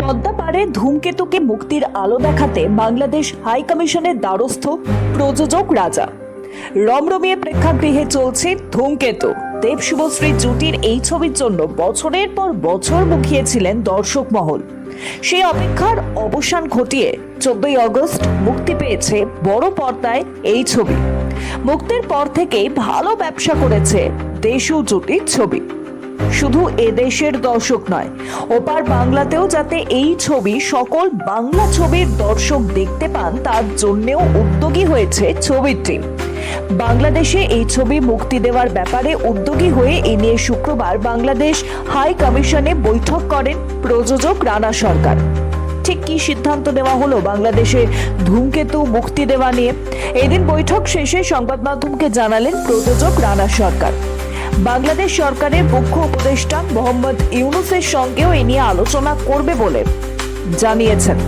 পদ্মা পারে ধূমকেতুকে মুক্তির আলো দেখাতে বাংলাদেশ হাই কমিশনের দ্বারস্থ প্রযোজক রাজা। রমরমিয়ে প্রেক্ষাগৃহে চলছে ধূমকেতু। দেব শুভশ্রী জুটির এই ছবির জন্য বছরের পর বছর মুখিয়েছিলেন দর্শক মহল। সেই অপেক্ষার অবসান ঘটিয়ে 14ই আগস্ট মুক্তি পেয়েছে বড় পর্দায় এই ছবি। মুক্তির পর থেকেই ভালো ব্যবসা করেছে দেশু জুটির ছবি। শুধু এদেশের দর্শক নয়, ওপার বাংলাতেও যাতে এই ছবি সকল বাংলা ছবির দর্শক দেখতে পান তার জন্যও উদ্যোগী হয়েছে ছবির টিম। বাংলাদেশে এই ছবি মুক্তি দেওয়ার ব্যাপারে উদ্যোগী হয়ে এ নিয়ে শুক্রবার বাংলাদেশ হাই কমিশনে বৈঠক করেন প্রযোজক রানা সরকার। ঠিক কি সিদ্ধান্ত নেওয়া হলো বাংলাদেশে ধূমকেতু মুক্তি দেওয়া নিয়ে? এদিন বৈঠক শেষে সংবাদ মাধ্যমকে জানালেন প্রযোজক রানা সরকার। বাংলাদেশ সরকারের মুখ্য উপদেষ্টা মোহাম্মদ ইউনূসের সঙ্গেও এ নিয়ে আলোচনা করবে বলে জানিয়েছেন।